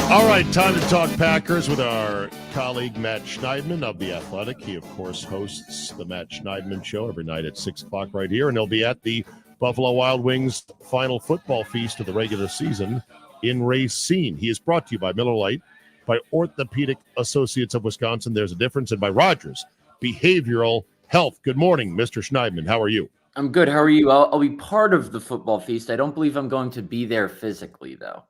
All right, time to talk Packers with our colleague Matt Schneidman of The Athletic. He, of course, hosts the Matt Schneidman Show every night at 6 o'clock right here, and he'll be at the Buffalo Wild Wings final football feast of the regular season in Racine. He is brought to you by Miller Lite, by Orthopedic Associates of Wisconsin, There's a Difference, and by Rogers Behavioral Health. Good morning, Mr. Schneidman. How are you? I'm good. How are you? I'll be part of the football feast. I don't believe I'm going to be there physically, though.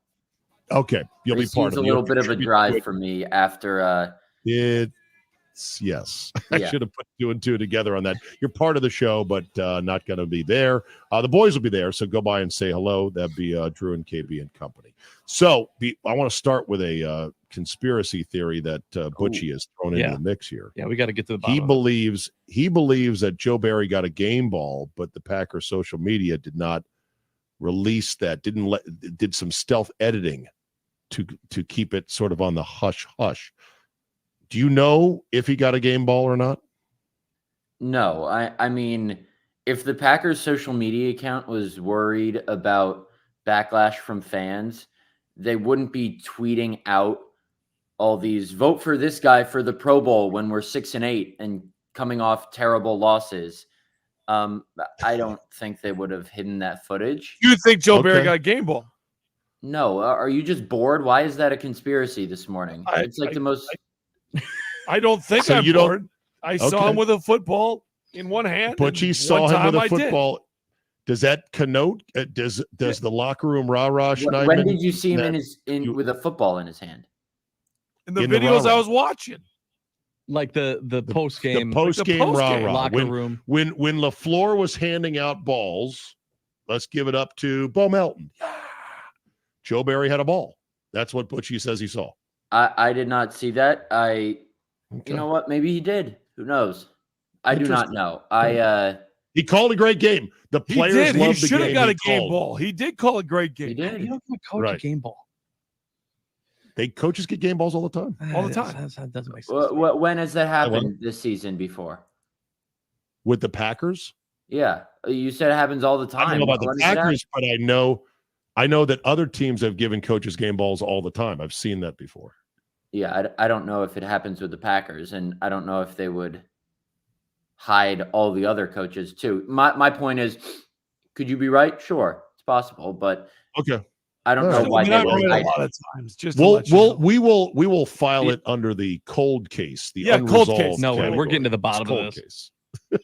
Okay, you'll be part of it. It's a little bit of a drive for me after. Yes. I should have put 2 and 2 together on that. You're part of the show, but not going to be there. The boys will be there, so go by and say hello. That'd be Drew and KB and company. So I want to start with a conspiracy theory that Butchie has thrown into the mix here. Yeah, we got to get to the bottom. He believes that Joe Barry got a game ball, but the Packers social media did not release that. Did some stealth editing to keep it sort of on the hush hush. Do you know if he got a game ball or not? No, I mean, if the Packers social media account was worried about backlash from fans, they wouldn't be tweeting out all these vote for this guy for the Pro Bowl when we're 6-8 and coming off terrible losses. I don't think they would have hidden that footage. You think Joe Barry got a game ball? No. Are you just bored? Why is that a conspiracy this morning? It's like the most. I don't think So I'm you don't- bored. I saw him with a football in one hand. Butchie saw him with a football. Does that connote? Does the locker room rah-rah Schneidman? When did you see him with a football in his hand? In the videos I was watching. Like the post game, the post game rah-rah locker room. When LaFleur was handing out balls, let's give it up to Bo Melton. Joe Barry had a ball. That's what Butchie says he saw. I did not see that. You know what? Maybe he did. Who knows? I do not know. He called a great game. The players loved the game. He should have got a game ball. He did call a great game. He did. You don't coach a game ball. Coaches get game balls all the time. All the time. That doesn't make sense. When has that happened this season before? With the Packers? Yeah. You said it happens all the time. I don't know about the Packers, but I know that other teams have given coaches game balls all the time. I've seen that before. Yeah, I don't know if it happens with the Packers, and I don't know if they would hide all the other coaches too. My point is, could you be right? Sure, it's possible, but I don't know why they would hide a lot of times. Just we will file it under the cold case. Cold case. No way, we're getting to the bottom of this. Case.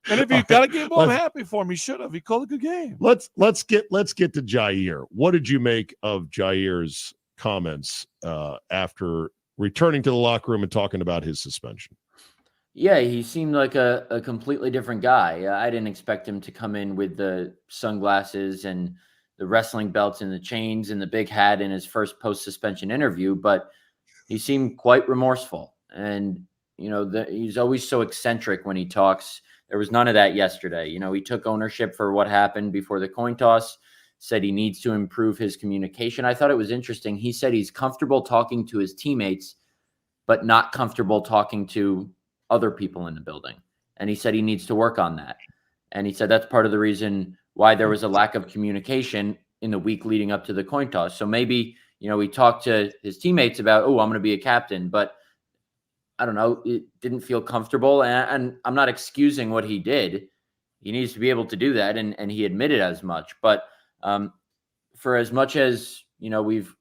And if he got a game ball, I'm happy for him. He should have. He called a good game. Let's get to Jair. What did you make of Jair's comments after returning to the locker room and talking about his suspension? Yeah, he seemed like a completely different guy. I didn't expect him to come in with the sunglasses and the wrestling belts and the chains and the big hat in his first post-suspension interview, but he seemed quite remorseful. And, he's always so eccentric when he talks. There was none of that yesterday. He took ownership for what happened before the coin toss, said he needs to improve his communication. I thought it was interesting. He said he's comfortable talking to his teammates, but not comfortable talking to other people in the building. And he said he needs to work on that. And he said that's part of the reason why there was a lack of communication in the week leading up to the coin toss. So maybe, he talked to his teammates about, I'm going to be a captain, but I don't know, it didn't feel comfortable. And I'm not excusing what he did. He needs to be able to do that. And he admitted as much. But for as much as, we've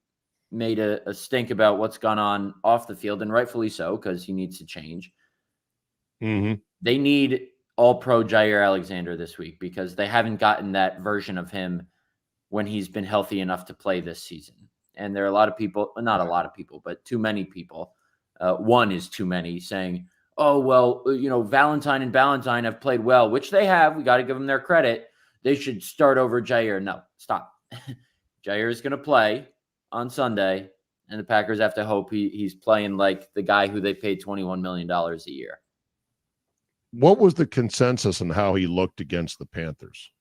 made a stink about what's gone on off the field, and rightfully so, because he needs to change. Mm-hmm. They need all-pro Jair Alexander this week because they haven't gotten that version of him when he's been healthy enough to play this season. And there are a lot of people, not a lot of people, but too many people. One is too many saying, oh, well, Valentine and Ballantyne have played well, which they have. We got to give them their credit. They should start over Jair. No, stop. Jair is going to play on Sunday, and the Packers have to hope he's playing like the guy who they paid $21 million a year. What was the consensus on how he looked against the Panthers?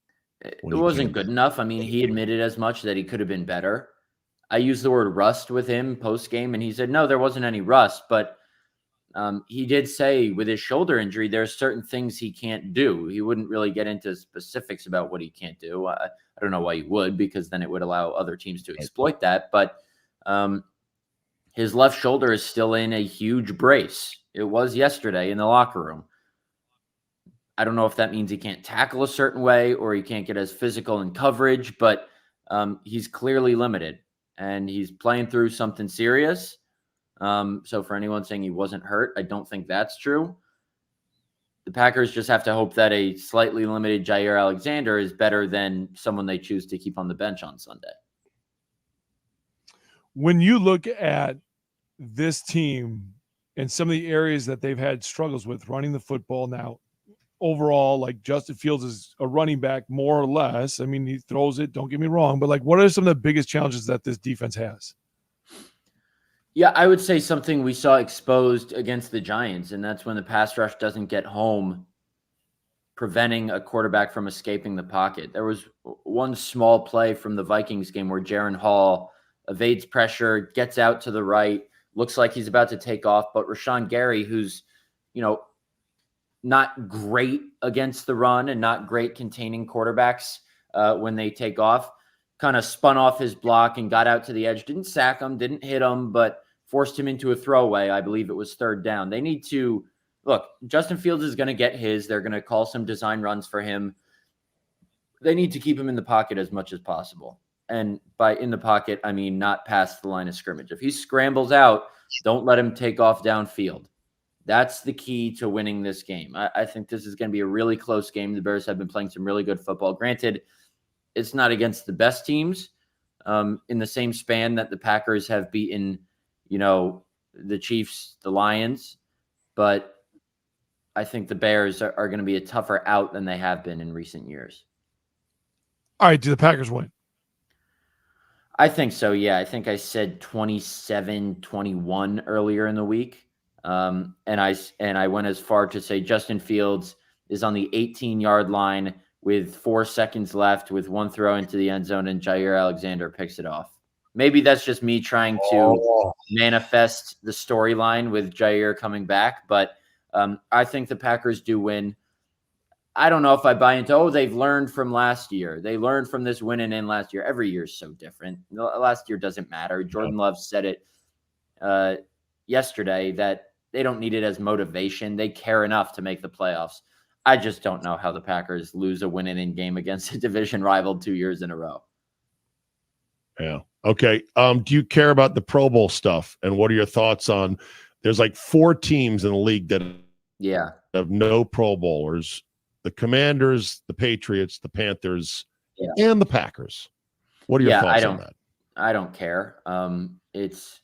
It wasn't good enough. I mean, he admitted as much that he could have been better. I used the word rust with him post-game, and he said, no, there wasn't any rust, but he did say with his shoulder injury, there's certain things he can't do. He wouldn't really get into specifics about what he can't do. I don't know why he would, because then it would allow other teams to exploit that. But His left shoulder is still in a huge brace. It was yesterday in the locker room. I don't know if that means he can't tackle a certain way or he can't get as physical in coverage, but he's clearly limited and he's playing through something serious. So for anyone saying he wasn't hurt, I don't think that's true. The Packers just have to hope that a slightly limited Jair Alexander is better than someone they choose to keep on the bench on Sunday. When you look at this team and some of the areas that they've had struggles with running the football now, overall, like Justin Fields is a running back more or less. I mean, he throws it, don't get me wrong, but like what are some of the biggest challenges that this defense has? Yeah, I would say something we saw exposed against the Giants, and that's when the pass rush doesn't get home, preventing a quarterback from escaping the pocket. There was one small play from the Vikings game where Jaron Hall evades pressure, gets out to the right, looks like he's about to take off, but Rashawn Gary, who's, not great against the run and not great containing quarterbacks when they take off, kind of spun off his block and got out to the edge. Didn't sack him, didn't hit him, but forced him into a throwaway. I believe it was third down. They need to look. Justin Fields is going to get his. They're going to call some design runs for him. They need to keep him in the pocket as much as possible. And by in the pocket, I mean not past the line of scrimmage. If he scrambles out, don't let him take off downfield. That's the key to winning this game. I think this is going to be a really close game. The Bears have been playing some really good football. Granted, it's not against the best teams in the same span that the Packers have beaten, the Chiefs, the Lions. But I think the Bears are going to be a tougher out than they have been in recent years. All right, do the Packers win? I think so, yeah. I think I said 27-21 earlier in the week. And I went as far to say Justin Fields is on the 18-yard line with 4 seconds left with one throw into the end zone, and Jair Alexander picks it off. Maybe that's just me trying to manifest the storyline with Jair coming back, but I think the Packers do win. I don't know if I buy into, they've learned from last year. They learned from this winning in last year. Every year is so different. Last year doesn't matter. Jordan Love said it yesterday that they don't need it as motivation. They care enough to make the playoffs. I just don't know how the Packers lose a winning game against a division rival 2 years in a row. Yeah. Okay. Do you care about the Pro Bowl stuff? And what are your thoughts on, there's like 4 teams in the league that have no Pro Bowlers: the Commanders, the Patriots, the Panthers, and the Packers. What are your thoughts on that? I don't care. It's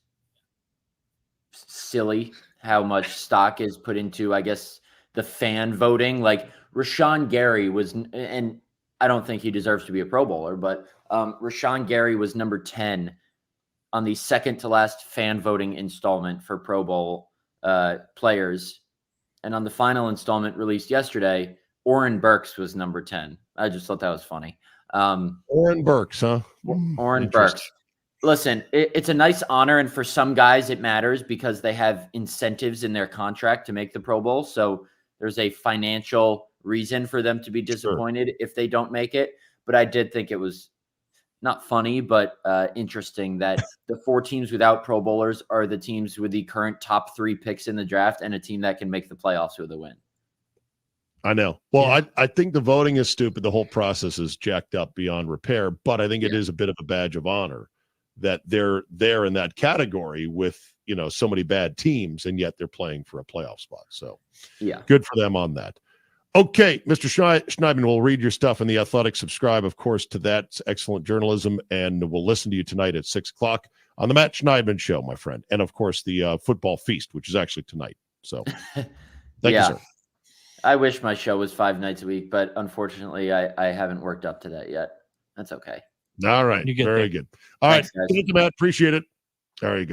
silly how much stock is put into, I guess, the fan voting. Like Rashawn Gary was, and I don't think he deserves to be a Pro Bowler, but Rashawn Gary was number 10 on the second to last fan voting installment for Pro Bowl players. And on the final installment released yesterday, Oren Burks was number 10. I just thought that was funny. Oren Burks, huh? Oren Burks. Listen, it's a nice honor, and for some guys it matters because they have incentives in their contract to make the Pro Bowl. So there's a financial reason for them to be disappointed if they don't make it. But I did think it was not funny, but interesting that the 4 teams without Pro Bowlers are the teams with the current top 3 picks in the draft and a team that can make the playoffs with a win. I know. Well, I think the voting is stupid. The whole process is jacked up beyond repair, but I think it is a bit of a badge of honor that they're there in that category with, so many bad teams, and yet they're playing for a playoff spot. So good for them on that. Okay, Mr. Schneidman, we'll read your stuff in The Athletic. Subscribe, of course, to that. It's excellent journalism, and we'll listen to you tonight at 6 o'clock on the Matt Schneidman Show, my friend. And, of course, the Football Feast, which is actually tonight. So thank you, sir. I wish my show was 5 nights a week, but unfortunately, I haven't worked up to that yet. That's okay. All right. Very good. All right. Thank you, Matt. Appreciate it. There you go.